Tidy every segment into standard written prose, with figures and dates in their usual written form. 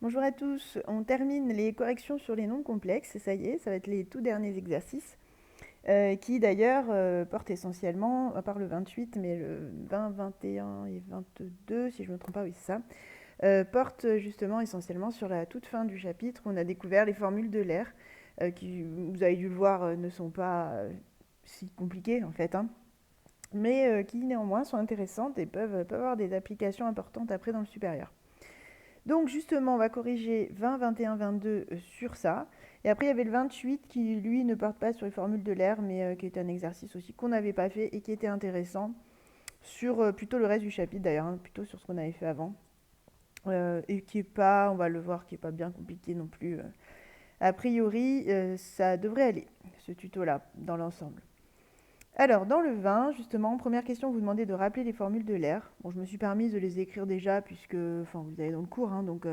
Bonjour à tous, on termine les corrections sur les nombres complexes, et ça y est, ça va être les tout derniers exercices, qui d'ailleurs portent essentiellement, à part le 28, mais le 20, 21 et 22, si je ne me trompe pas, oui c'est ça, portent justement essentiellement sur la toute fin du chapitre où on a découvert les formules de l'air, qui, vous avez dû le voir, ne sont pas si compliquées en fait, hein, mais qui néanmoins sont intéressantes et peuvent avoir des applications importantes après dans le supérieur. Donc justement, on va corriger 20, 21, 22 sur ça. Et après, il y avait le 28 qui, lui, ne porte pas sur les formules de l'air, mais qui est un exercice aussi qu'on n'avait pas fait et qui était intéressant sur plutôt le reste du chapitre d'ailleurs, hein, plutôt sur ce qu'on avait fait avant. Et qui est pas, on va le voir, qui est pas bien compliqué non plus. A priori, ça devrait aller, ce tuto-là, dans l'ensemble. Alors, dans le 20, justement, première question, vous demandez de rappeler les formules de l'air. Bon, je me suis permise de les écrire déjà, puisque, enfin, vous avez dans le cours, hein, donc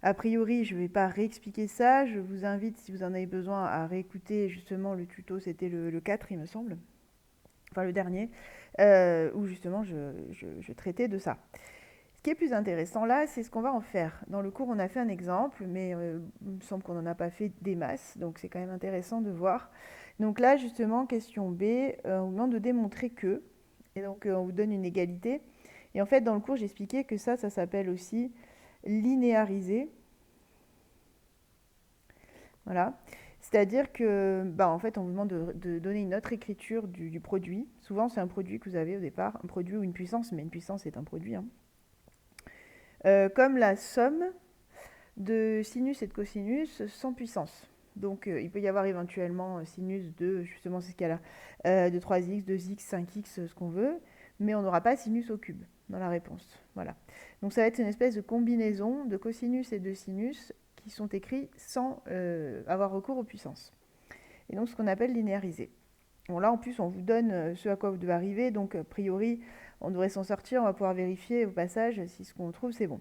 a priori, je ne vais pas réexpliquer ça. Je vous invite, si vous en avez besoin, à réécouter justement le tuto. C'était le 4, il me semble. Enfin, le dernier. Où justement, je traitais de ça. Ce qui est plus intéressant là, c'est ce qu'on va en faire. Dans le cours, on a fait un exemple, mais il me semble qu'on n'en a pas fait des masses. Donc, c'est quand même intéressant de voir. Donc là, justement, question B, on vous demande de démontrer que. Et donc, on vous donne une égalité. Et en fait, dans le cours, j'expliquais que ça s'appelle aussi linéariser. Voilà. C'est-à-dire que, bah, en fait, on vous demande de donner une autre écriture du produit. Souvent, c'est un produit que vous avez au départ, un produit ou une puissance, mais une puissance est un produit, hein. Comme la somme de sinus et de cosinus sans puissance. Donc, il peut y avoir éventuellement sinus de, justement, c'est ce cas-là, de 3x, 2x, 5x, ce qu'on veut, mais on n'aura pas sinus au cube dans la réponse. Voilà. Donc, ça va être une espèce de combinaison de cosinus et de sinus qui sont écrits sans avoir recours aux puissances. Et donc, ce qu'on appelle linéarisé. Bon, là, en plus, on vous donne ce à quoi vous devez arriver, donc, a priori, on devrait s'en sortir, on va pouvoir vérifier au passage si ce qu'on trouve, c'est bon.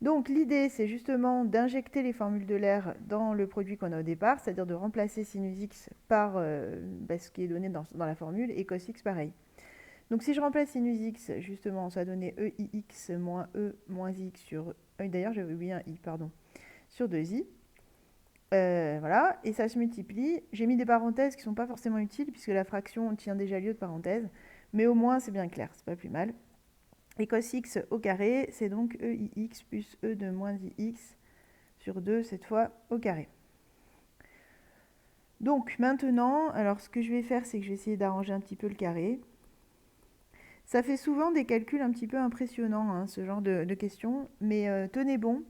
Donc l'idée, c'est justement d'injecter les formules de l'air dans le produit qu'on a au départ, c'est-à-dire de remplacer sinus x par ce qui est donné dans la formule, et cos x pareil. Donc si je remplace sinus x, justement, ça va donner eix moins e moins x sur... D'ailleurs, j'avais oublié un i, pardon, sur 2i. Voilà, et ça se multiplie. J'ai mis des parenthèses qui ne sont pas forcément utiles, puisque la fraction tient déjà lieu de parenthèses, mais au moins c'est bien clair, c'est pas plus mal. Et cos x au carré, c'est donc eix plus e de moins ix sur 2, cette fois au carré. Donc maintenant, alors ce que je vais faire, c'est que je vais essayer d'arranger un petit peu le carré. Ça fait souvent des calculs un petit peu impressionnants, hein, ce genre de questions, mais tenez bon,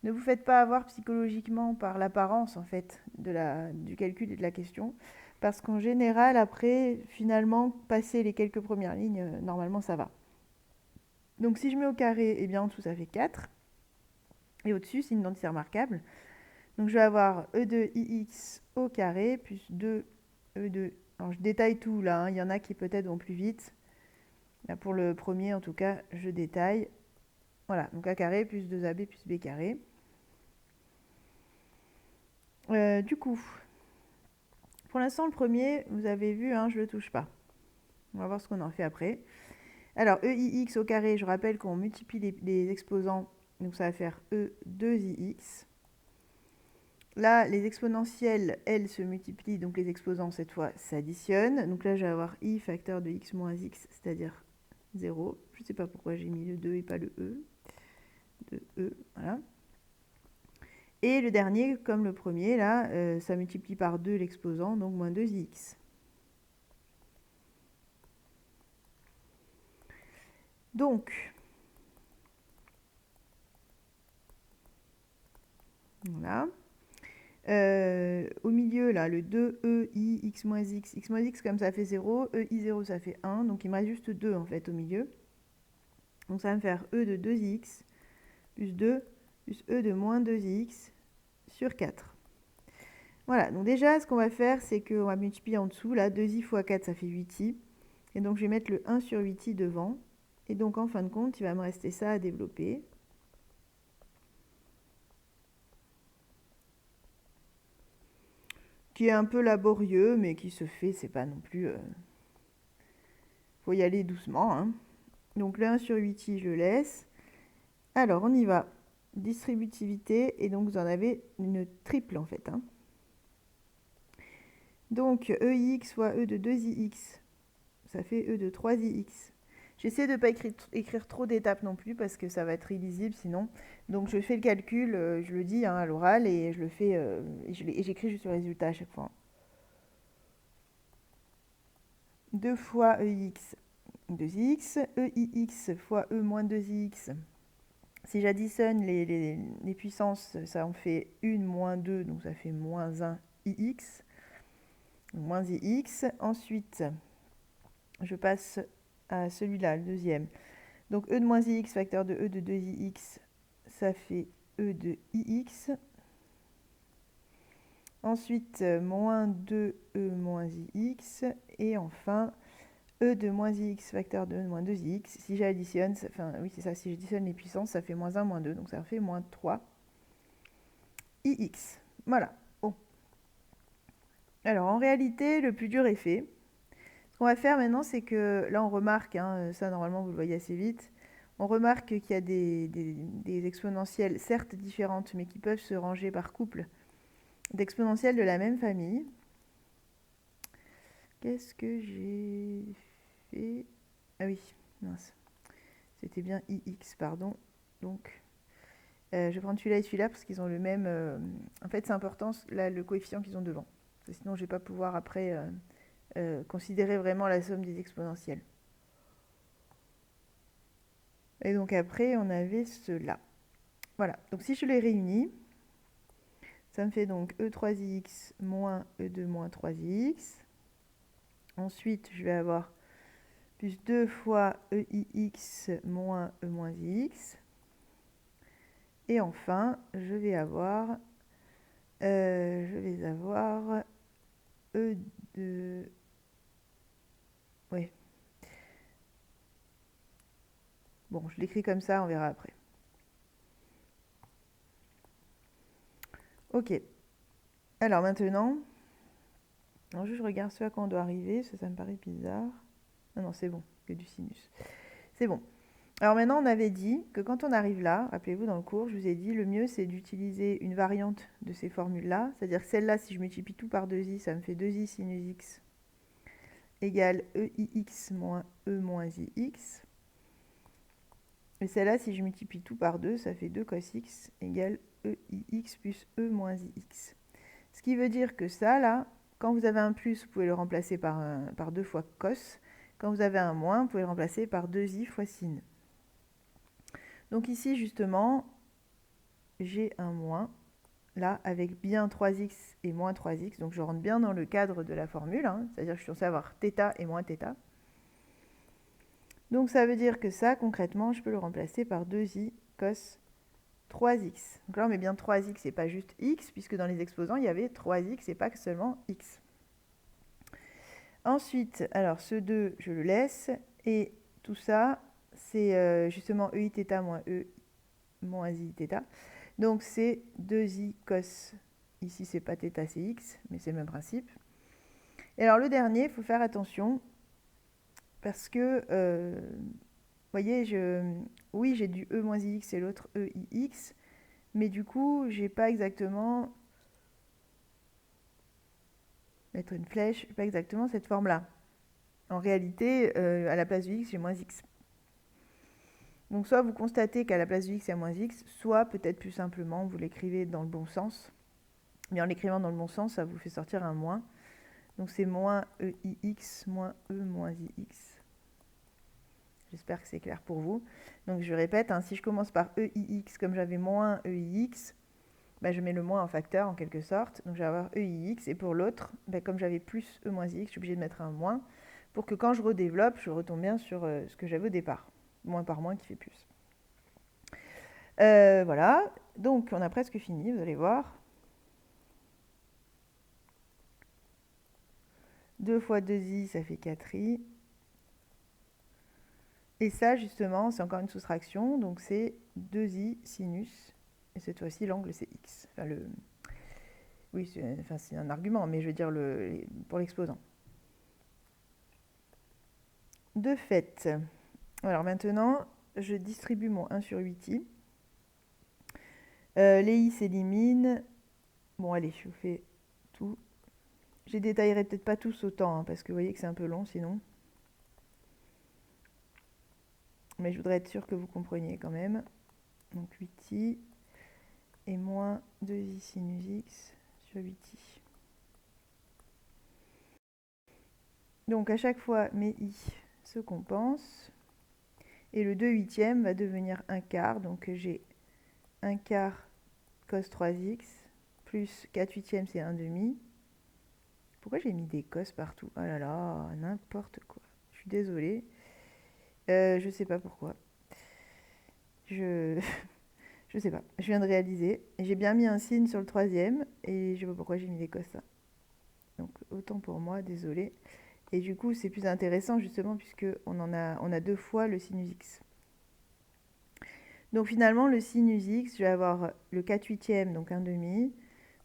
ne vous faites pas avoir psychologiquement par l'apparence en fait du calcul et de la question, parce qu'en général, après, finalement, passer les quelques premières lignes, normalement ça va. Donc si je mets au carré, eh bien en dessous ça fait 4. Et au-dessus, c'est une identité remarquable. Donc je vais avoir e de ix au carré plus 2 e de... Alors je détaille tout là, hein. Il y en a qui peut-être vont plus vite. Là pour le premier en tout cas, je détaille. Voilà, donc a carré plus 2ab plus b carré. Du coup, pour l'instant le premier, vous avez vu, hein, je ne le touche pas. On va voir ce qu'on en fait après. Alors eix au carré, je rappelle qu'on multiplie les exposants, donc ça va faire e 2ix. Là, les exponentielles, elles, se multiplient, donc les exposants, cette fois, s'additionnent. Donc là, je vais avoir i facteur de x moins x, c'est-à-dire 0. Je ne sais pas pourquoi j'ai mis le 2 et pas le e. De e, voilà. Et le dernier, comme le premier, là, ça multiplie par 2 l'exposant, donc moins 2x. Donc, voilà. Au milieu, là, le 2e, i, x moins x, comme ça fait 0, e, i 0, ça fait 1, donc il me reste juste 2, en fait, au milieu. Donc ça va me faire e de 2x plus 2 plus e de moins 2x sur 4. Voilà, donc déjà, ce qu'on va faire, c'est qu'on va multiplier en dessous, là, 2i fois 4, ça fait 8i. Et donc, je vais mettre le 1 sur 8i devant. Et donc, en fin de compte, il va me rester ça à développer. Qui est un peu laborieux, mais qui se fait, c'est pas non plus... faut y aller doucement, hein. Donc, le 1 sur 8i, je laisse. Alors, on y va. distributivité, et donc vous en avez une triple en fait. Hein. Donc EIX fois E de 2IX, ça fait E de 3IX. J'essaie de ne pas écrire trop d'étapes non plus parce que ça va être illisible sinon. Donc je fais le calcul, je le dis hein, à l'oral et je le fais et j'écris juste le résultat à chaque fois. 2 fois EIX, 2IX, EIX fois E moins 2IX. Si j'additionne les puissances, ça en fait 1 moins 2, donc ça fait moins 1 IX. Moins IX. Ensuite, je passe à celui-là, le deuxième. Donc E de moins IX facteur de E de 2IX, ça fait E de IX. Ensuite, moins 2E moins IX. Et enfin, E de moins IX facteur de E de moins 2IX. Si j'additionne, enfin oui c'est ça, si j'additionne les puissances, ça fait moins 1, moins 2. Donc ça fait moins 3 IX. Voilà. Bon. Alors en réalité, le plus dur est fait. Ce qu'on va faire maintenant, c'est que là on remarque, hein, ça normalement vous le voyez assez vite, on remarque qu'il y a des exponentielles certes différentes, mais qui peuvent se ranger par couple d'exponentielles de la même famille. Qu'est-ce que j'ai fait? Ah oui, mince. C'était bien IX, pardon. Donc, je vais prendre celui-là et celui-là parce qu'ils ont le même... En fait, c'est important, là, le coefficient qu'ils ont devant. Sinon, je ne vais pas pouvoir après considérer vraiment la somme des exponentielles. Et donc après, on avait cela. Voilà, donc si je les réunis, ça me fait donc E3ix moins E2 moins 3ix. Ensuite, je vais avoir plus 2 fois EIX moins E moins ix. Et enfin, je vais avoir E de... Ouais. Bon, je l'écris comme ça, on verra après. Ok. Alors maintenant, je regarde ce à quoi on doit arriver, ça me paraît bizarre. Non, non, c'est bon, que du sinus. C'est bon. Alors maintenant, on avait dit que quand on arrive là, rappelez-vous dans le cours, je vous ai dit le mieux c'est d'utiliser une variante de ces formules-là, c'est-à-dire que celle-là, si je multiplie tout par 2i, ça me fait 2i sinus x égale EIX moins E moins IX. Et celle-là, si je multiplie tout par 2, ça fait 2 cos x égale EIX plus E moins IX. Ce qui veut dire que ça, là, quand vous avez un plus, vous pouvez le remplacer par 2 fois cos. Quand vous avez un moins, vous pouvez le remplacer par 2i fois sin. Donc ici, justement, j'ai un moins, là, avec bien 3x et moins 3x. Donc je rentre bien dans le cadre de la formule, hein, c'est-à-dire que je suis censée avoir θ et moins θ. Donc ça veut dire que ça, concrètement, je peux le remplacer par 2i cos 3x. Donc là, on met bien 3x et pas juste x, puisque dans les exposants, il y avait 3x et pas seulement x. Ensuite, alors ce 2, je le laisse. Et tout ça, c'est justement eiθ moins e moins iθ. Donc c'est 2i cos. Ici, c'est pas θ, c'est x, mais c'est le même principe. Et alors le dernier, il faut faire attention, parce que, vous voyez, oui, j'ai du e moins ix et l'autre eix, mais du coup, j'ai pas exactement, mettre une flèche, pas exactement cette forme-là. En réalité, à la place du x, j'ai moins x. Donc soit vous constatez qu'à la place du x, il y a moins x, soit peut-être plus simplement, vous l'écrivez dans le bon sens. Mais en l'écrivant dans le bon sens, ça vous fait sortir un moins. Donc c'est moins EIX moins E moins IX. J'espère que c'est clair pour vous. Donc je répète, hein, si je commence par EIX, comme j'avais moins EIX, bah, je mets le moins en facteur en quelque sorte. Donc je vais avoir EIX. Et pour l'autre, bah, comme j'avais plus E moins IX, je suis obligée de mettre un moins pour que quand je redéveloppe, je retombe bien sur ce que j'avais au départ. Moins par moins qui fait plus. Voilà. Donc on a presque fini, vous allez voir. 2 fois 2i, ça fait 4i. Et ça, justement, c'est encore une soustraction, donc c'est 2i sinus, et cette fois-ci, l'angle, c'est x. Enfin, oui, c'est un argument, mais je veux dire pour l'exposant. De fait, alors maintenant, je distribue mon 1 sur 8i. Les i s'éliminent. Bon, allez, je vous fais tout. Je les détaillerai peut-être pas tous autant, hein, parce que vous voyez que c'est un peu long sinon. Mais je voudrais être sûre que vous compreniez quand même. Donc 8i et moins 2i sinus x sur 8i. Donc à chaque fois, mes i se compensent. Et le 2 huitièmes va devenir 1 quart. Donc j'ai 1 quart cos 3x plus 4 huitièmes, c'est 1 demi. Pourquoi j'ai mis des cos partout? Oh là là, n'importe quoi. Je suis désolée. Je sais pas pourquoi. Je je sais pas. Je viens de réaliser. J'ai bien mis un signe sur le troisième et je sais pas pourquoi j'ai mis des cos là. Donc autant pour moi, désolée. Et du coup, c'est plus intéressant justement puisque on a deux fois le sinus x. Donc finalement, le sinus x, je vais avoir le 4 huitièmes, donc 1 demi,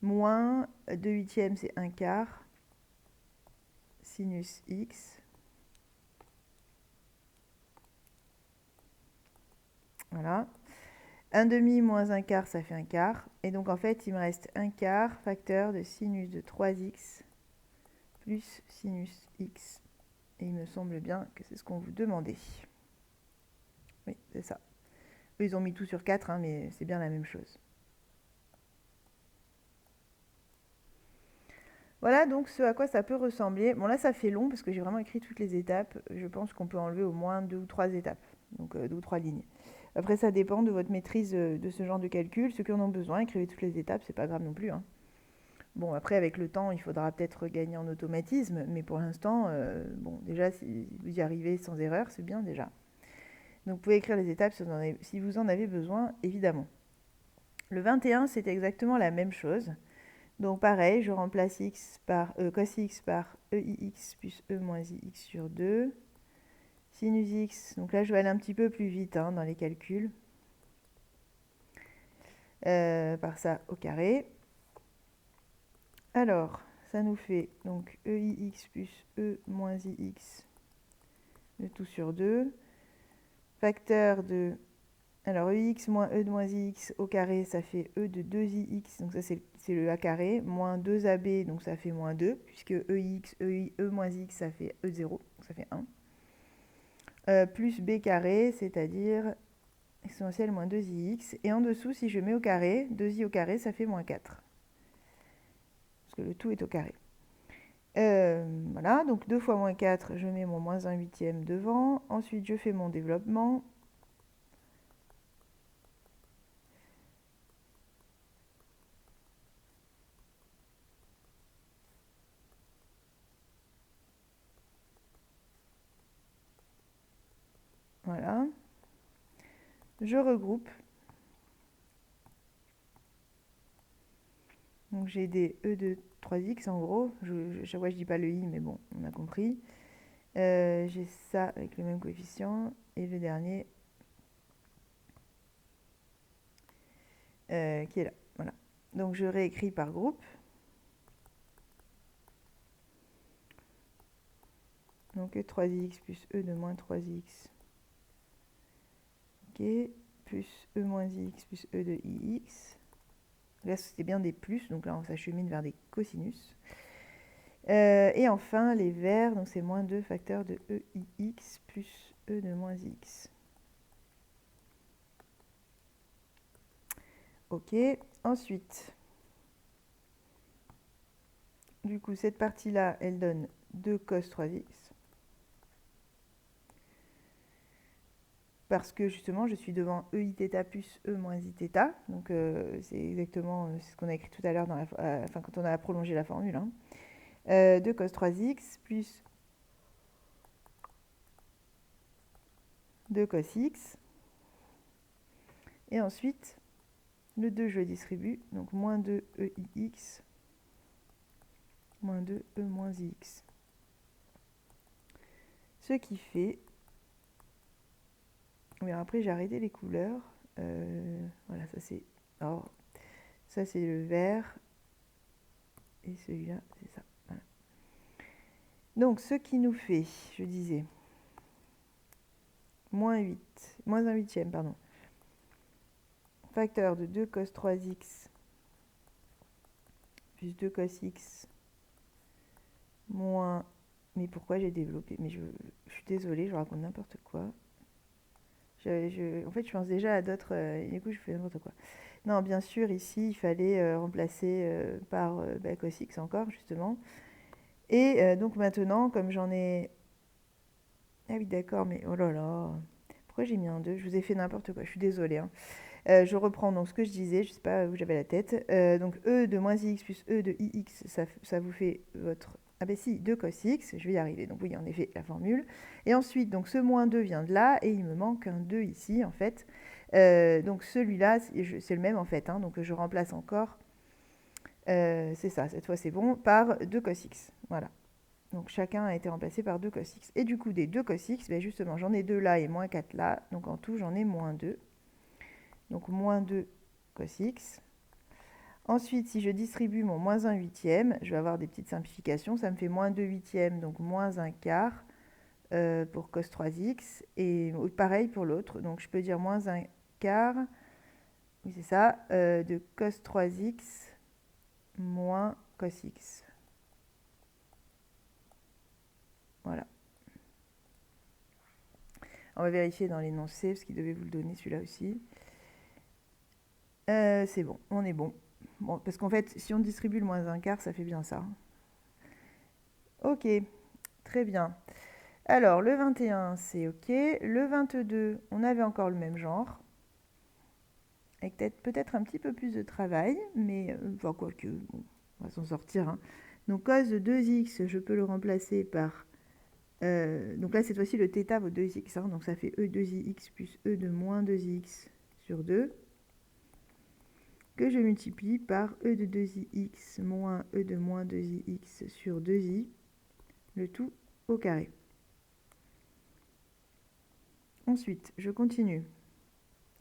moins 2 huitièmes, c'est 1 quart, sinus x. Voilà. 1 demi moins 1 quart, ça fait 1 quart. Et donc en fait, il me reste 1 quart facteur de sinus de 3x plus sinus x. Et il me semble bien que c'est ce qu'on vous demandait. Oui, c'est ça. Eux, ils ont mis tout sur 4, hein, mais c'est bien la même chose. Voilà donc ce à quoi ça peut ressembler. Bon là, ça fait long parce que j'ai vraiment écrit toutes les étapes. Je pense qu'on peut enlever au moins 2 ou 3 étapes, donc 2 ou 3 lignes. Après, ça dépend de votre maîtrise de ce genre de calcul. Ceux qui en ont besoin, écrivez toutes les étapes, c'est pas grave non plus, hein. Bon, après, avec le temps, il faudra peut-être gagner en automatisme, mais pour l'instant, bon, déjà, si vous y arrivez sans erreur, c'est bien déjà. Donc, vous pouvez écrire les étapes si vous en avez besoin, évidemment. Le 21, c'est exactement la même chose. Donc, pareil, je remplace cos x par eix plus e moins ix sur 2. Sinus x, donc là, je vais aller un petit peu plus vite hein, dans les calculs. Par ça au carré. Alors, ça nous fait donc eix plus e moins ix, le tout sur 2. Facteur de... Alors, ex moins e de moins ix au carré, ça fait e de 2ix, donc ça c'est le a carré, moins 2ab, donc ça fait moins 2, puisque ex, e moins x, ça fait e0, donc ça fait 1. Plus b carré, c'est-à-dire exponentielle moins 2ix. Et en dessous, si je mets au carré, 2i au carré, ça fait moins 4. Parce que le tout est au carré. Voilà, donc 2 fois moins 4, je mets mon moins 1 huitième devant. Ensuite, je fais mon développement. Voilà. Je regroupe. Donc j'ai des e de 3x en gros. Chaque fois, je dis pas le i, mais bon, on a compris. J'ai ça avec le même coefficient. Et le dernier qui est là. Voilà. Donc je réécris par groupe. Donc e3x plus e de moins 3x. Ok. Plus e moins x plus e de ix. Là, c'était bien des plus, donc là, on s'achemine vers des cosinus. Et enfin, les verts, donc c'est moins 2 facteurs de eix plus e de moins x. Ok, ensuite, du coup, cette partie-là, elle donne 2 cos 3x. Parce que justement, je suis devant eiθ plus e moins iθ. Donc, c'est exactement ce qu'on a écrit tout à l'heure quand on a prolongé la formule. Hein. 2 cos 3x plus 2 cos x. Et ensuite, le 2, je le distribue. Donc, moins 2 eix, moins 2 e moins ix. Ce qui fait... Mais après, j'ai arrêté les couleurs. Voilà, ça c'est... Alors, ça c'est le vert. Et celui-là, c'est ça. Voilà. Donc, ce qui nous fait, je disais, moins 8, moins 1 huitième, pardon. facteur de 2 cos 3x plus 2 cos x moins... Mais pourquoi j'ai développé? Mais je suis désolée, je raconte n'importe quoi. En fait, je pense déjà à d'autres... du coup, je fais n'importe quoi. Non, bien sûr, ici, il fallait remplacer par cos x encore, justement. Et donc maintenant, comme j'en ai... Ah oui, d'accord, mais oh là là... Pourquoi j'ai mis un 2? Je vous ai fait n'importe quoi, je suis désolée. Hein. Je reprends donc ce que je disais, je sais pas où j'avais la tête. Donc e de moins ix plus e de ix, ça vous fait votre... Ah ben si, 2 cos x, je vais y arriver. Donc oui, en effet, la formule. Et ensuite, donc ce moins 2 vient de là, et il me manque un 2 ici, en fait. Donc celui-là, c'est le même, en fait. Hein, donc je remplace encore, c'est ça, cette fois c'est bon, par 2 cos x. Voilà. Donc chacun a été remplacé par 2 cos x. Et du coup, des 2 cos x, ben justement, j'en ai 2 là et moins 4 là. Donc en tout, j'en ai moins 2. Donc moins 2 cos x. Ensuite, si je distribue mon moins 1 huitième, je vais avoir des petites simplifications. Ça me fait moins 2 huitièmes, donc moins 1 quart pour cos 3x. Et pareil pour l'autre. Donc je peux dire moins 1 quart, oui c'est ça, de cos 3x moins cos x. Voilà. On va vérifier dans l'énoncé, parce qu'il devait vous le donner celui-là aussi. C'est bon, on est bon. Bon, parce qu'en fait, si on distribue le moins 1 quart, ça fait bien ça. Ok, très bien. Alors, le 21, c'est ok. Le 22, on avait encore le même genre. Avec peut-être un petit peu plus de travail, mais enfin, quoique, bon, on va s'en sortir. Hein. Donc, cos de 2x, je peux le remplacer par... donc là, cette fois-ci, le θ vaut 2x. Hein, donc, ça fait e 2ix plus e de moins 2x sur 2. Que je multiplie par e de 2ix moins e de moins 2ix sur 2i, le tout au carré. Ensuite, je continue.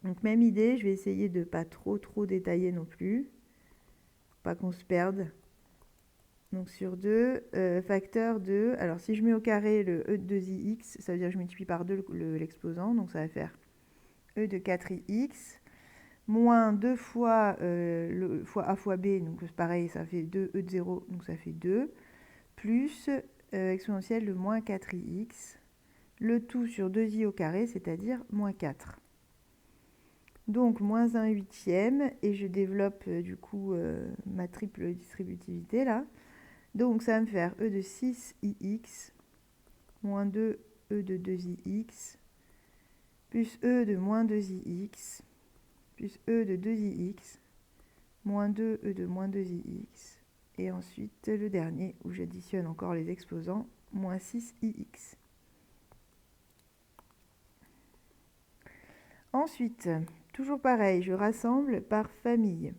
Donc même idée, je vais essayer de ne pas trop détailler non plus, pas qu'on se perde. Donc sur 2, facteur de... Alors si je mets au carré le e de 2ix, ça veut dire que je multiplie par 2 l'exposant, donc ça va faire e de 4ix, moins 2 fois, fois a fois b, donc c'est pareil, ça fait 2 e de 0, donc ça fait 2, plus exponentielle de moins 4ix, le tout sur 2i au carré, c'est-à-dire moins 4. Donc moins 1 huitième, et je développe du coup ma triple distributivité là. Donc ça va me faire e de 6ix moins 2 e de 2ix plus e de moins 2ix plus e de 2ix moins 2 e de moins 2ix. Et ensuite le dernier où j'additionne encore les exposants, moins 6ix. Ensuite, toujours pareil, je rassemble par famille.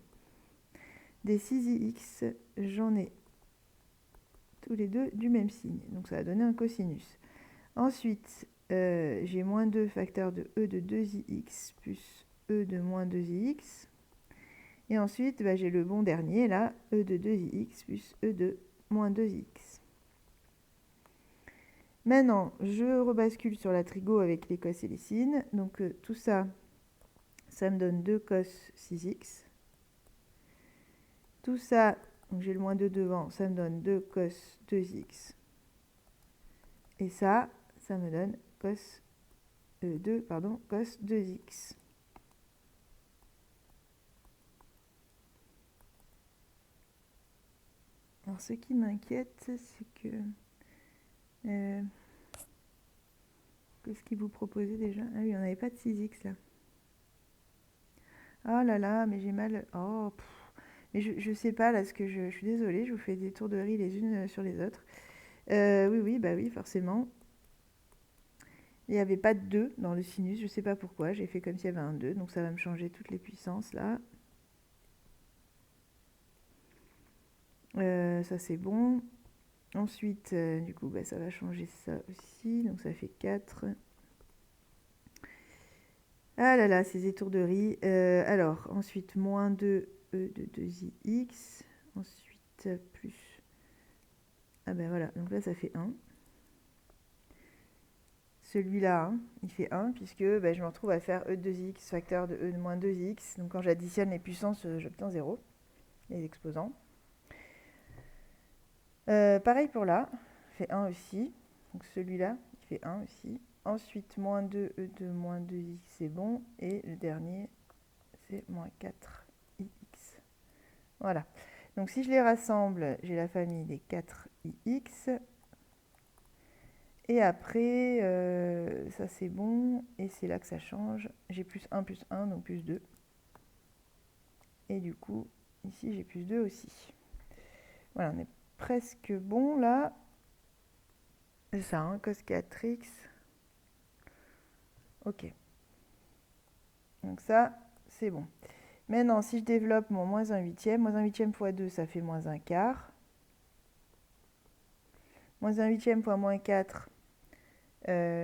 Des 6ix, j'en ai tous les deux du même signe. Donc ça va donner un cosinus. Ensuite, j'ai moins 2 facteur de e de 2ix plus e de moins 2ix. Et ensuite, j'ai le bon dernier, là, e de 2ix plus e de moins 2x. Maintenant, je rebascule sur la trigo avec les cos et les sines. Donc tout ça, ça me donne 2 cos 6x. Tout ça, donc j'ai le moins 2 devant, ça me donne 2 cos 2x. Et ça me donne cos 2x. Alors ce qui m'inquiète, c'est que... qu'est-ce qu'il vous proposait déjà? Ah oui, on n'avait pas de 6x là. Oh là là, mais j'ai mal... Oh, mais je sais pas là, ce que je suis désolée, je vous fais des tourderies les unes sur les autres. Oui, forcément. Il n'y avait pas de 2 dans le sinus, je sais pas pourquoi, j'ai fait comme s'il y avait un 2, donc ça va me changer toutes les puissances là. Ça c'est bon. Ensuite, du coup, ça va changer ça aussi, donc ça fait 4. Ah là là, ces étourderies. Alors, ensuite, moins 2 e de 2ix. Ensuite, plus... Ah ben voilà, donc là, ça fait 1. celui-là, hein, il fait 1, puisque bah, je me retrouve à faire e de 2x facteur de e de moins 2x. Donc quand j'additionne les puissances, j'obtiens 0, les exposants. Pareil pour là, il fait 1 aussi. Donc celui-là, il fait 1 aussi. Ensuite, moins 2, e de moins 2x, c'est bon. Et le dernier, c'est moins 4ix. Voilà. Donc si je les rassemble, j'ai la famille des 4ix. Et après, ça c'est bon. Et c'est là que ça change. J'ai plus 1, donc plus 2. Et du coup, ici j'ai plus 2 aussi. Voilà, on est presque bon là. C'est ça, hein, cos 4x. Ok. Donc ça, c'est bon. Maintenant, si je développe mon moins 1 huitième, moins 1 huitième fois 2, ça fait moins 1 quart. Moins 1 huitième fois moins 4,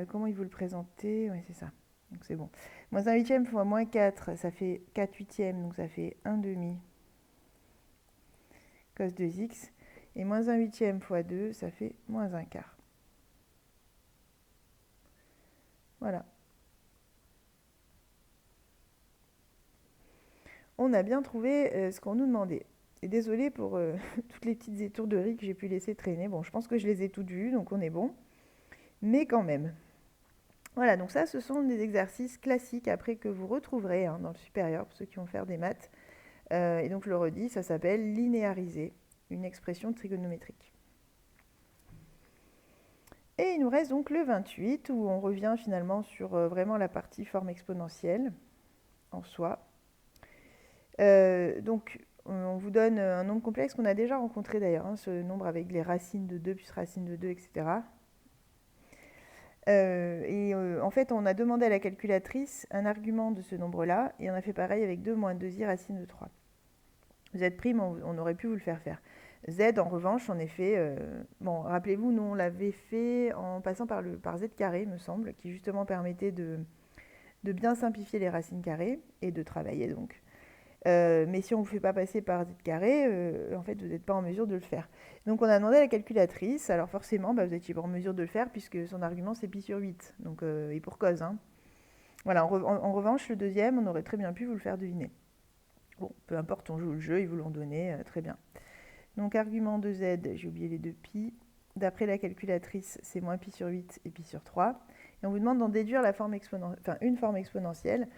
comment il vous le présenter? Oui, c'est ça. Donc c'est bon. Moins 1 huitième fois moins 4, ça fait 4 huitièmes, donc ça fait 1 demi cos 2x. Et moins 1 huitième fois 2, ça fait moins 1 quart. Voilà. On a bien trouvé ce qu'on nous demandait. Et désolé pour toutes les petites étourderies que j'ai pu laisser traîner. Bon, je pense que je les ai toutes vues, donc on est bon. Mais quand même. Voilà, donc ça, ce sont des exercices classiques après que vous retrouverez hein, dans le supérieur, pour ceux qui vont faire des maths. Et donc, je le redis, ça s'appelle linéariser une expression trigonométrique. Et il nous reste donc le 28, où on revient finalement sur vraiment la partie forme exponentielle en soi. Donc, on vous donne un nombre complexe qu'on a déjà rencontré d'ailleurs, hein, ce nombre avec les racines de 2 plus racines de 2, etc. En fait, on a demandé à la calculatrice un argument de ce nombre-là, et on a fait pareil avec 2 moins 2i racine de 3. Z', on aurait pu vous le faire faire. Z, en revanche, en effet, bon, rappelez-vous, nous, on l'avait fait en passant par z carré, me semble, qui justement permettait de bien simplifier les racines carrées et de travailler, donc. Mais si on ne vous fait pas passer par z carré, en fait, vous n'êtes pas en mesure de le faire. Donc, on a demandé à la calculatrice. Alors, forcément, vous n'étiez pas en mesure de le faire puisque son argument, c'est pi sur 8. Donc, et pour cause. Hein. Voilà, en revanche, le deuxième, on aurait très bien pu vous le faire deviner. Bon, peu importe, on joue le jeu, ils vous l'ont donné, très bien. Donc, argument de z, j'ai oublié les deux pi. D'après la calculatrice, c'est moins pi sur 8 et pi sur 3. Et on vous demande d'en déduire la forme une forme exponentielle.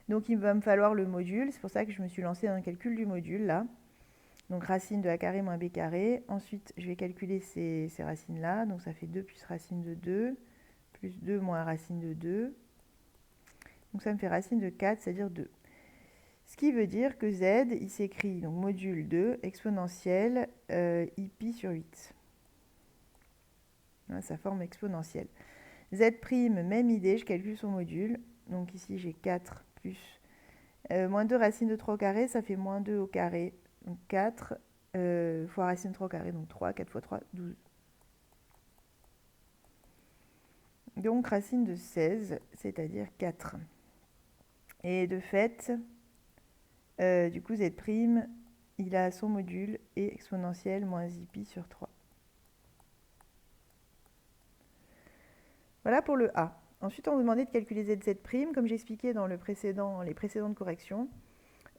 Donc, il va me falloir le module. C'est pour ça que je me suis lancée dans le calcul du module, là. Donc, racine de a carré moins b carré. Ensuite, je vais calculer ces racines-là. Donc, ça fait 2 plus racine de 2, plus 2 moins racine de 2. Donc, ça me fait racine de 4, c'est-à-dire 2. Ce qui veut dire que z, il s'écrit donc module 2 exponentielle i pi sur 8. Voilà, sa forme exponentielle. Z', même idée, je calcule son module. Donc ici, j'ai 4 plus moins 2 racine de 3 au carré, ça fait moins 2 au carré. Donc 4 fois racine de 3 au carré, donc 3, 4 fois 3, 12. Donc racine de 16, c'est-à-dire 4. Et de fait, du coup, Z', il a son module et exponentielle moins i pi sur 3. Voilà pour le A. Ensuite, on vous demandait de calculer ZZ', comme j'expliquais dans les précédentes corrections.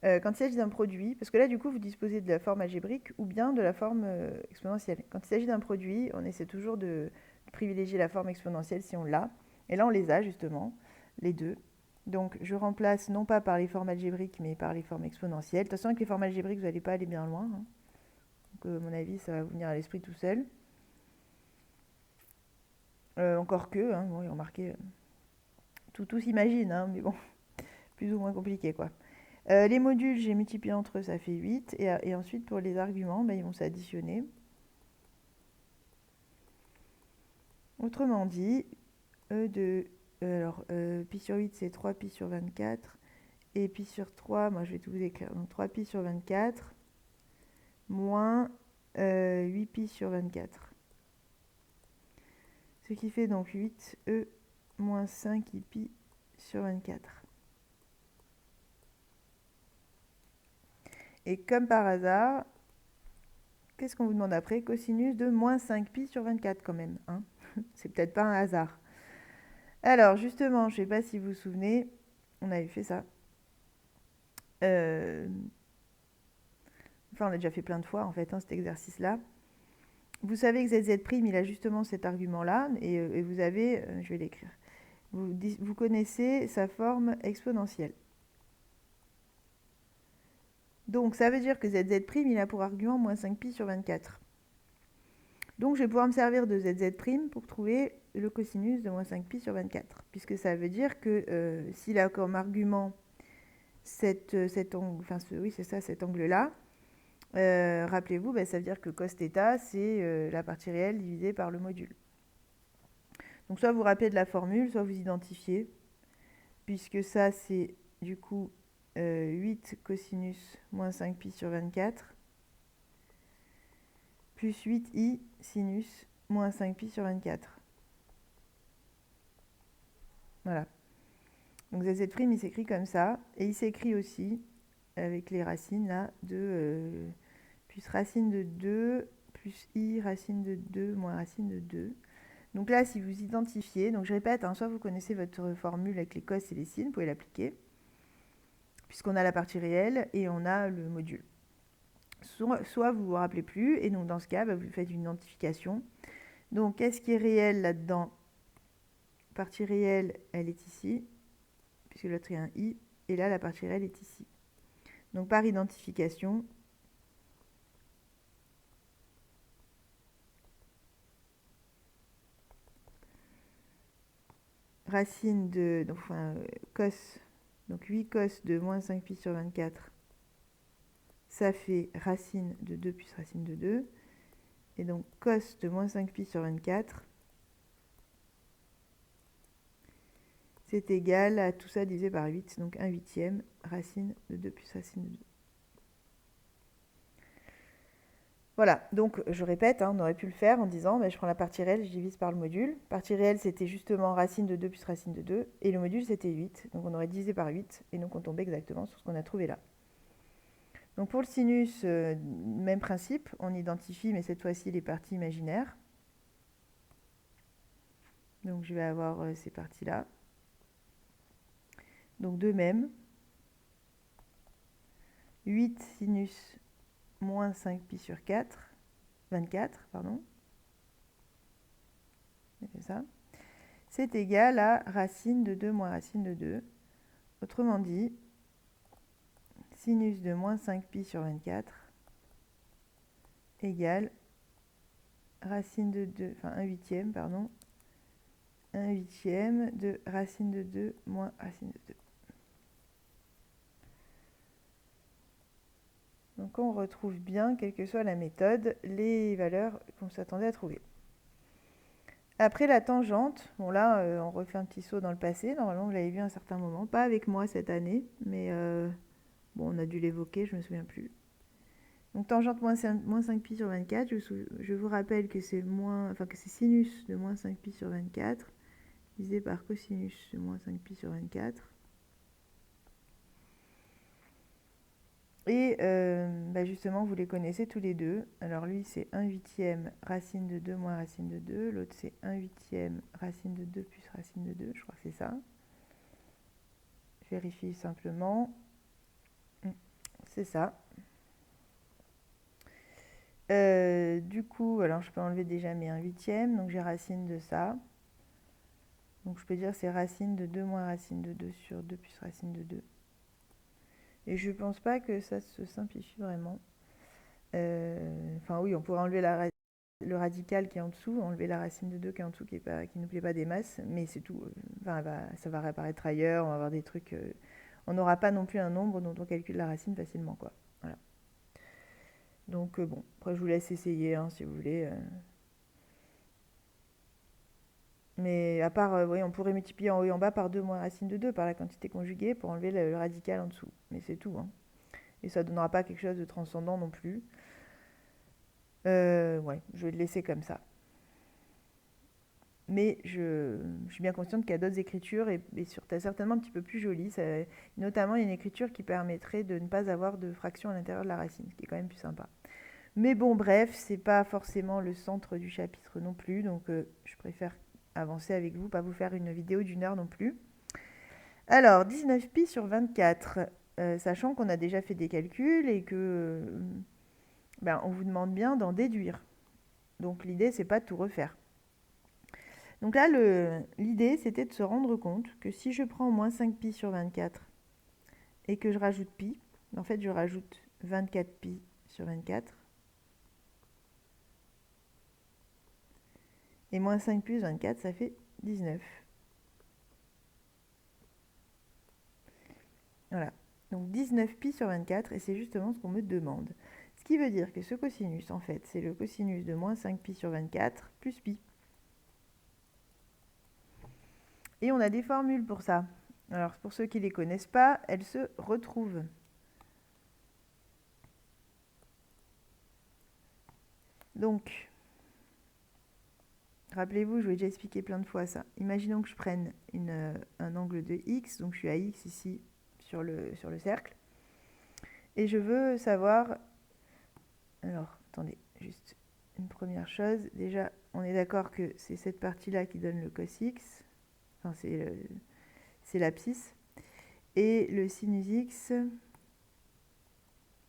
Quand il s'agit d'un produit, parce que là, du coup, vous disposez de la forme algébrique ou bien de la forme exponentielle. Quand il s'agit d'un produit, on essaie toujours de privilégier la forme exponentielle si on l'a. Et là, on les a, justement, les deux. Donc, je remplace non pas par les formes algébriques, mais par les formes exponentielles. Attention, avec les formes algébriques, vous n'allez pas aller bien loin. Hein. Donc, à mon avis, ça va vous venir à l'esprit tout seul. Encore que, hein, bon, ils ont marqué... tout s'imagine, hein, mais bon, plus ou moins compliqué, quoi. Les modules, j'ai multiplié entre eux, ça fait 8. Et ensuite, pour les arguments, ils vont s'additionner. Autrement dit, pi sur 8, c'est 3 pi sur 24. Et pi sur 3, moi, je vais tout vous écrire. Donc, 3 pi sur 24, moins 8 pi sur 24. Ce qui fait donc 8e moins 5 pi sur 24. Et comme par hasard, qu'est-ce qu'on vous demande après? Cosinus de moins 5pi sur 24 quand même. Hein. C'est peut-être pas un hasard. Alors, justement, je ne sais pas si vous vous souvenez, on avait fait ça. Euh, Enfin, on l'a déjà fait plein de fois, en fait, hein, cet exercice-là. Vous savez que ZZ', il a justement cet argument-là, et vous avez, je vais l'écrire, vous connaissez sa forme exponentielle. Donc, ça veut dire que ZZ', il a pour argument moins 5pi sur 24. Donc, je vais pouvoir me servir de ZZ' pour trouver le cosinus de moins 5pi sur 24, puisque ça veut dire que s'il a comme argument cet angle, enfin, oui, c'est ça, cet angle-là, rappelez-vous, ça veut dire que cos θ, c'est la partie réelle divisée par le module. Donc soit vous vous rappelez de la formule, soit vous identifiez, puisque ça c'est du coup 8 cosinus moins 5pi sur 24, plus 8i sinus moins 5pi sur 24. Voilà. Donc ZZ' il s'écrit comme ça, et il s'écrit aussi avec les racines là, de plus racine de 2, plus i racine de 2, moins racine de 2. Donc là, si vous identifiez, donc je répète, hein, soit vous connaissez votre formule avec les cos et les sines, vous pouvez l'appliquer, puisqu'on a la partie réelle et on a le module. Soit vous vous rappelez plus, et donc dans ce cas, vous faites une identification. Donc qu'est-ce qui est réel là-dedans? Partie réelle, elle est ici, puisque l'autre est un i, et là, la partie réelle est ici. Donc par identification, racine de, donc, enfin, cos, donc 8 cos de moins 5pi sur 24, ça fait racine de 2 plus racine de 2. Et donc cos de moins 5pi sur 24, c'est égal à tout ça divisé par 8, donc 1 huitième racine de 2 plus racine de 2. Voilà, donc je répète, hein, on aurait pu le faire en disant, je prends la partie réelle, je divise par le module. Partie réelle, c'était justement racine de 2 plus racine de 2, et le module, c'était 8. Donc on aurait divisé par 8, et donc on tombait exactement sur ce qu'on a trouvé là. Donc pour le sinus, même principe, on identifie, mais cette fois-ci, les parties imaginaires. Donc je vais avoir ces parties-là. Donc de même, 8 sinus moins 5pi sur 24, pardon. C'est ça. C'est égal à racine de 2 moins racine de 2. Autrement dit, sinus de moins 5pi sur 24 égale racine de 2, enfin 1 huitième, pardon, 1 huitième de racine de 2 moins racine de 2. Donc on retrouve bien, quelle que soit la méthode, les valeurs qu'on s'attendait à trouver. Après la tangente, bon là on refait un petit saut dans le passé, normalement vous l'avez vu à un certain moment, pas avec moi cette année, mais bon on a dû l'évoquer, je me souviens plus. Donc tangente moins 5pi sur 24, je vous rappelle que c'est sinus de moins 5pi sur 24 divisé par cosinus de moins 5pi sur 24. Et justement, vous les connaissez tous les deux. Alors lui, c'est 1 huitième racine de 2 moins racine de 2. L'autre, c'est 1 huitième racine de 2 plus racine de 2. Je crois que c'est ça. Je vérifie simplement. C'est ça. Du coup, alors je peux enlever déjà mes 1 huitième. Donc j'ai racine de ça. Donc je peux dire c'est racine de 2 moins racine de 2 sur 2 plus racine de 2. Et je pense pas que ça se simplifie vraiment. Enfin oui, on pourrait enlever le radical qui est en dessous, enlever la racine de 2 qui est en dessous, qui ne plaît pas des masses, mais c'est tout. Enfin, ça va réapparaître ailleurs, on va avoir des trucs... on n'aura pas non plus un nombre dont on calcule la racine facilement, quoi. Voilà. Donc bon, après je vous laisse essayer, hein, si vous voulez. Mais à part, oui, on pourrait multiplier en haut et en bas par 2 moins racine de 2 par la quantité conjuguée pour enlever le radical en dessous. Mais c'est tout, hein. Et ça ne donnera pas quelque chose de transcendant non plus. Ouais, je vais le laisser comme ça. Mais je suis bien consciente qu'il y a d'autres écritures et certainement un petit peu plus jolies. Notamment, il y a une écriture qui permettrait de ne pas avoir de fraction à l'intérieur de la racine, ce qui est quand même plus sympa. Mais bon, bref, c'est pas forcément le centre du chapitre non plus, donc je préfère avancer avec vous, pas vous faire une vidéo d'1 heure non plus. Alors, 19pi sur 24, sachant qu'on a déjà fait des calculs et que on vous demande bien d'en déduire. Donc l'idée, c'est pas de tout refaire. Donc là, l'idée, c'était de se rendre compte que si je prends moins 5pi sur 24 et que je rajoute pi, en fait, je rajoute 24pi sur 24. Et moins 5 plus 24, ça fait 19. Voilà. Donc 19pi sur 24, et c'est justement ce qu'on me demande. Ce qui veut dire que ce cosinus, en fait, c'est le cosinus de moins 5pi sur 24 plus pi. Et on a des formules pour ça. Alors, pour ceux qui ne les connaissent pas, elles se retrouvent. Donc, rappelez-vous, je vous ai déjà expliqué plein de fois ça. Imaginons que je prenne un angle de x, donc je suis à x ici sur le cercle. Et je veux savoir... Alors, attendez, juste une première chose. Déjà, on est d'accord que c'est cette partie-là qui donne le cos x. Enfin, c'est l'abscisse. Et le sinus x,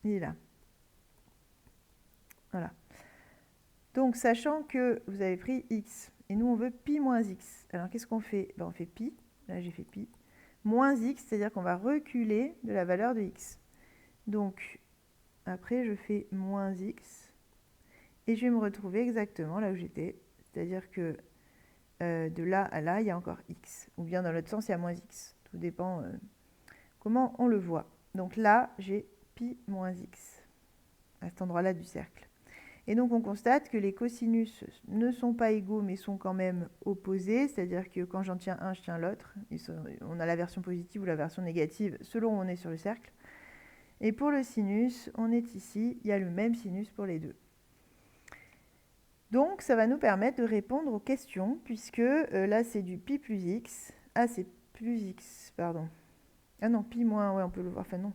il est là. Voilà. Donc, sachant que vous avez pris x, et nous, on veut pi moins x. Alors, qu'est-ce qu'on fait? On fait pi. Là, j'ai fait pi. Moins x, c'est-à-dire qu'on va reculer de la valeur de x. Donc, après, je fais moins x. Et je vais me retrouver exactement là où j'étais. C'est-à-dire que de là à là, il y a encore x. Ou bien dans l'autre sens, il y a moins x. Tout dépend comment on le voit. Donc là, j'ai pi moins x à cet endroit-là du cercle. Et donc, on constate que les cosinus ne sont pas égaux, mais sont quand même opposés. C'est-à-dire que quand j'en tiens un, je tiens l'autre. On a la version positive ou la version négative selon où on est sur le cercle. Et pour le sinus, on est ici. Il y a le même sinus pour les deux. Donc, ça va nous permettre de répondre aux questions, puisque là, c'est du pi plus x. Ah, c'est plus x, pardon. Ah non, pi moins, ouais, on peut le voir. Enfin, non.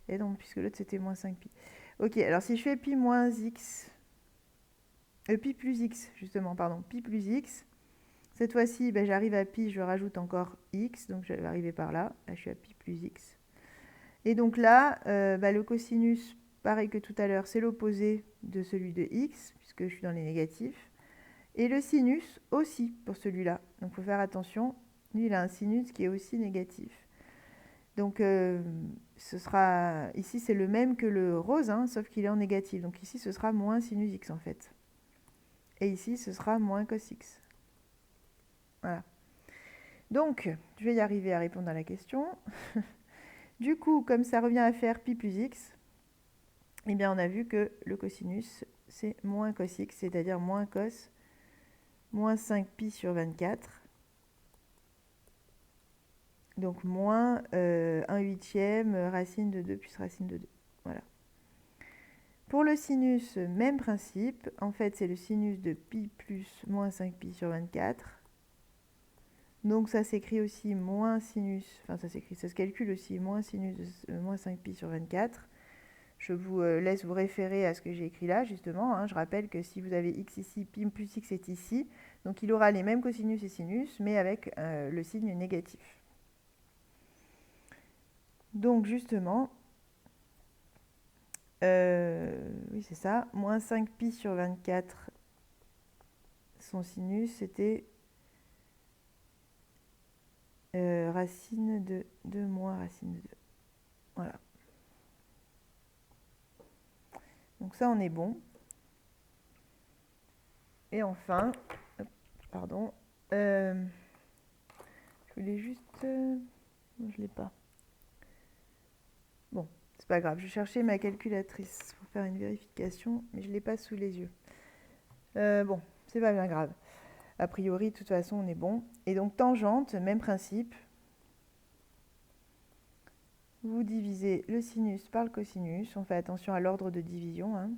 Et non, puisque l'autre, c'était moins 5pi. Ok, alors si je fais pi moins x... pi plus x, justement, pardon. Pi plus x. Cette fois-ci, j'arrive à pi, je rajoute encore x. Donc, je vais arriver par là. Là, je suis à pi plus x. Et donc là, le cosinus, pareil que tout à l'heure, c'est l'opposé de celui de x, puisque je suis dans les négatifs. Et le sinus aussi pour celui-là. Donc il faut faire attention. Lui, il a un sinus qui est aussi négatif. Donc ce sera... Ici, c'est le même que le rose, hein, sauf qu'il est en négatif. Donc ici, ce sera moins sinus x en fait. Et ici, ce sera moins cos x. Voilà. Donc, je vais y arriver à répondre à la question. Du coup, comme ça revient à faire pi plus x, eh bien, on a vu que le cosinus, c'est moins cos x, c'est-à-dire moins cos moins 5pi sur 24. Donc moins 1 huitième racine de 2 plus racine de 2. Voilà. Pour le sinus, même principe. En fait, c'est le sinus de pi plus moins 5pi sur 24. Donc ça s'écrit aussi moins sinus, enfin ça se calcule aussi moins sinus de moins 5pi sur 24. Je vous laisse vous référer à ce que j'ai écrit là, justement. Hein. Je rappelle que si vous avez x ici, pi plus x est ici. Donc il aura les mêmes cosinus et sinus, mais avec le signe négatif. Donc justement, oui c'est ça, moins 5pi sur 24, son sinus c'était racine de 2 moins racine de 2. Voilà. Donc ça on est bon. Et enfin, pardon, je voulais juste... non, je ne l'ai pas. Bon, c'est pas grave, je cherchais ma calculatrice pour faire une vérification, mais je ne l'ai pas sous les yeux. Bon, c'est pas bien grave. A priori, de toute façon, on est bon. Et donc, tangente, même principe. Vous divisez le sinus par le cosinus. On fait attention à l'ordre de division. Hein.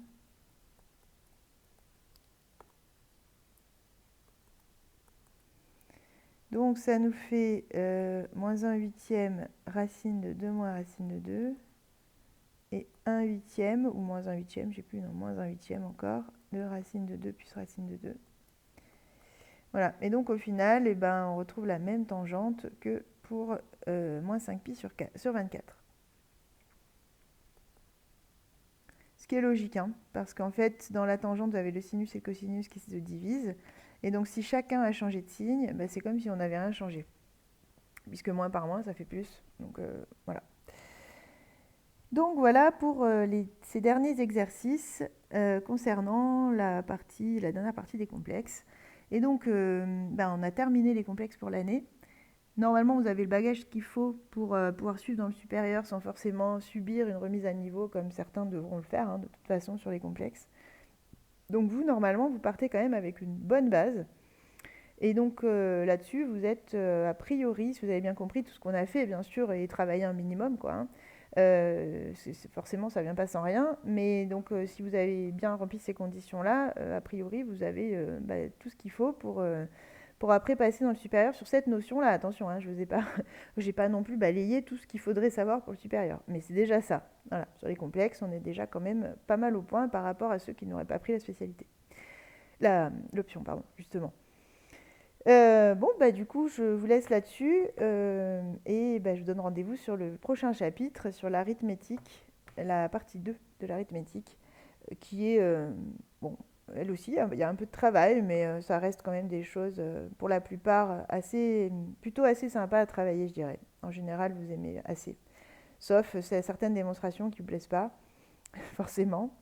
Donc, ça nous fait moins 1 huitième racine de 2 moins racine de 2. Et 1 huitième, ou moins 1 huitième, je ne sais plus, non, moins 1 huitième encore, de racine de 2 plus racine de 2. Voilà. Et donc, au final, eh ben, on retrouve la même tangente que pour moins 5pi sur 24. Ce qui est logique, hein, parce qu'en fait, dans la tangente, vous avez le sinus et le cosinus qui se divisent. Et donc, si chacun a changé de signe, bah, c'est comme si on n'avait rien changé. Puisque moins par moins, ça fait plus. Donc, voilà. Donc, voilà pour ces derniers exercices concernant la dernière partie des complexes. Et donc, bah, on a terminé les complexes pour l'année. Normalement, vous avez le bagage qu'il faut pour pouvoir suivre dans le supérieur sans forcément subir une remise à niveau comme certains devront le faire, hein, de toute façon, sur les complexes. Donc vous, normalement, vous partez quand même avec une bonne base. Et donc là-dessus, vous êtes a priori, si vous avez bien compris tout ce qu'on a fait, bien sûr, et travaillé un minimum, quoi. Hein. Forcément, ça ne vient pas sans rien. Mais donc, si vous avez bien rempli ces conditions-là, a priori, vous avez bah, tout ce qu'il faut pour après passer dans le supérieur sur cette notion-là. Attention, hein, je vous ai pas, j'ai pas non plus balayé tout ce qu'il faudrait savoir pour le supérieur. Mais c'est déjà ça. Voilà. Sur les complexes, on est déjà quand même pas mal au point par rapport à ceux qui n'auraient pas pris la spécialité. L'option, pardon, justement. Bon, bah du coup, je vous laisse là-dessus et bah, je vous donne rendez-vous sur le prochain chapitre, sur l'arithmétique, la partie 2 de l'arithmétique, qui est, bon, elle aussi, il y a un peu de travail, mais ça reste quand même des choses, pour la plupart, plutôt assez sympa à travailler, je dirais. En général, vous aimez assez. Sauf certaines démonstrations qui ne vous plaisent pas, forcément.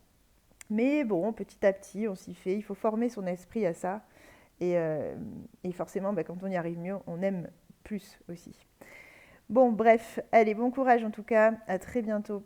Mais bon, petit à petit, on s'y fait. Il faut former son esprit à ça. Et forcément, bah, quand on y arrive mieux, on aime plus aussi. Bon, bref, allez, bon courage en tout cas. À très bientôt.